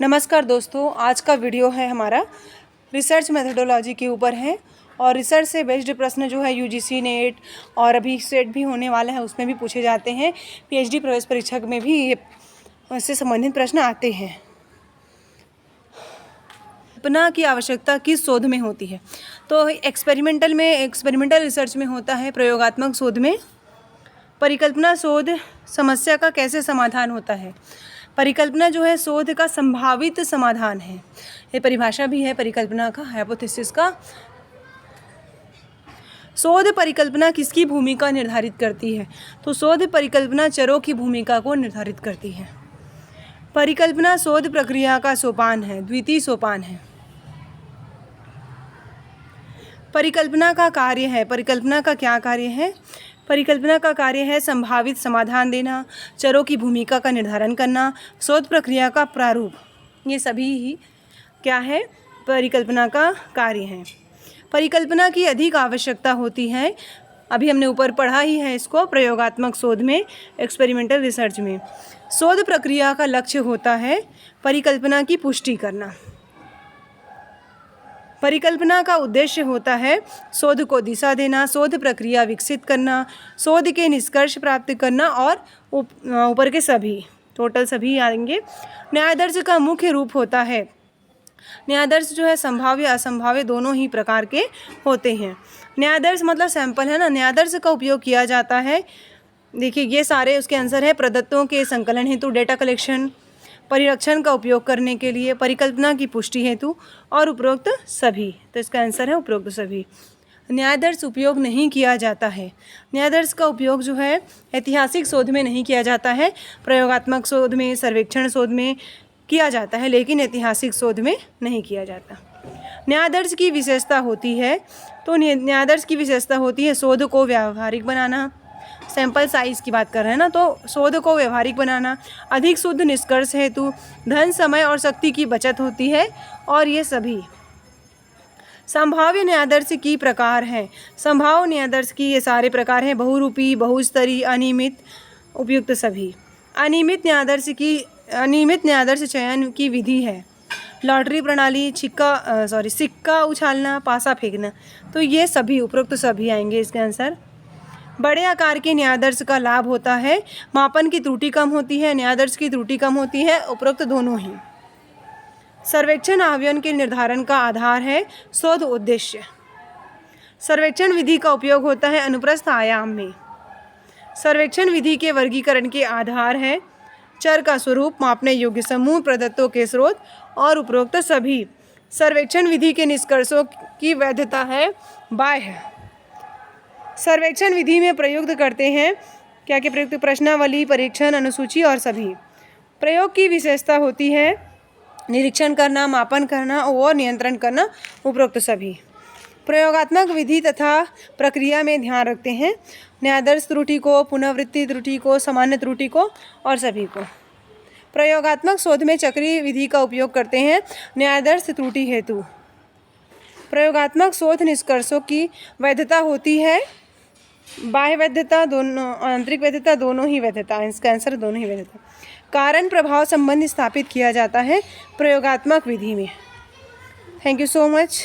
नमस्कार दोस्तों, आज का वीडियो है हमारा रिसर्च मेथडोलॉजी के ऊपर है। और रिसर्च से बेस्ड प्रश्न जो है यूजीसी नेट और अभी सेट भी होने वाला है उसमें भी पूछे जाते हैं। पीएचडी प्रवेश परीक्षा में भी इससे संबंधित प्रश्न आते हैं। कल्पना की आवश्यकता किस शोध में होती है? तो एक्सपेरिमेंटल रिसर्च में होता है। प्रयोगात्मक शोध में परिकल्पना शोध समस्या का कैसे समाधान होता है? परिकल्पना जो है शोध का संभावित समाधान है। ये परिभाषा भी है परिकल्पना का, हाइपोथेसिस का। शोध परिकल्पना किसकी भूमिका निर्धारित करती है? तो शोध परिकल्पना चरों की भूमिका को निर्धारित करती है। परिकल्पना शोध प्रक्रिया का सोपान है, द्वितीय सोपान है। परिकल्पना का कार्य है, परिकल्पना का क्या कार्य है? परिकल्पना का कार्य है संभावित समाधान देना, चरों की भूमिका का निर्धारण करना, शोध प्रक्रिया का प्रारूप। ये सभी ही क्या है? परिकल्पना का कार्य है। परिकल्पना की अधिक आवश्यकता होती है, अभी हमने ऊपर पढ़ा ही है इसको, प्रयोगात्मक शोध में, एक्सपेरिमेंटल रिसर्च में। शोध प्रक्रिया का लक्ष्य होता है परिकल्पना की पुष्टि करना। परिकल्पना का उद्देश्य होता है शोध को दिशा देना, शोध प्रक्रिया विकसित करना, शोध के निष्कर्ष प्राप्त करना और ऊपर के सभी, टोटल सभी आएंगे। न्यायादर्श का मुख्य रूप होता है, न्यायादर्श जो है संभाव्य असंभाव्य दोनों ही प्रकार के होते हैं। न्यायादर्श मतलब सैंपल है ना, न्यायादर्श का उपयोग किया जाता है। देखिए ये सारे उसके आंसर है। प्रदत्तों के संकलन हेतु, डेटा कलेक्शन, परिरक्षण का उपयोग करने के लिए, परिकल्पना की पुष्टि हेतु और उपरोक्त सभी। तो इसका आंसर है उपरोक्त सभी। न्यायादर्श उपयोग नहीं किया जाता है। न्यायादर्श का उपयोग जो है ऐतिहासिक शोध में नहीं किया जाता है, प्रयोगात्मक शोध में, सर्वेक्षण शोध में किया जाता है, लेकिन ऐतिहासिक शोध में नहीं किया जाता। न्यायादर्श की विशेषता होती है, तो न्यायादर्श की विशेषता होती है शोध को व्यावहारिक बनाना। सैंपल साइज की बात कर रहे हैं ना, तो शोध को व्यवहारिक बनाना, अधिक शुद्ध निष्कर्ष हेतु धन, समय और शक्ति की बचत होती है। और ये सभी संभाव्य न्यायादर्श की प्रकार हैं। संभाव्य न्यायादर्श की ये सारे प्रकार हैं: बहुरूपी, बहुस्तरीय, अनियमित, उपयुक्त सभी। अनियमित न्यायादर्श चयन की विधि है लॉटरी प्रणाली, सिक्का उछालना, पासा फेंकना। तो ये सभी उपरोक्त सभी आएंगे इसके आंसर। बड़े आकार के न्यायादर्श का लाभ होता है मापन की त्रुटि कम होती है, न्यायादर्श की त्रुटि कम होती है, उपरोक्त दोनों ही। सर्वेक्षण आह्वान के निर्धारण का आधार है शोध उद्देश्य। सर्वेक्षण विधि का उपयोग होता है अनुप्रस्थ आयाम में। सर्वेक्षण विधि के वर्गीकरण के आधार है चर का स्वरूप, मापने योग्य समूह, प्रदत्तों के स्रोत और उपरोक्त सभी। सर्वेक्षण विधि के निष्कर्षों की वैधता है बाह्य। सर्वेक्षण विधि में प्रयुक्त करते हैं क्या क्या प्रयुक्त? प्रश्नावली, परीक्षण, अनुसूची और सभी। प्रयोग की विशेषता होती है निरीक्षण करना, मापन करना और नियंत्रण करना, उपरोक्त सभी। प्रयोगात्मक विधि तथा प्रक्रिया में ध्यान रखते हैं न्यायादर्श त्रुटि को, पुनरावृत्ति त्रुटि को, सामान्य त्रुटि को और सभी को। प्रयोगात्मक शोध में चक्रीय विधि का उपयोग करते हैं न्यायादर्श त्रुटि हेतु। प्रयोगात्मक शोध निष्कर्षों की वैधता होती है बाह्य वैधता, दोनों, आंतरिक वैधता, दोनों ही वैधता। इसका आंसर दोनों ही वैधता। कारण प्रभाव संबंध स्थापित किया जाता है प्रयोगात्मक विधि में। Thank you so much.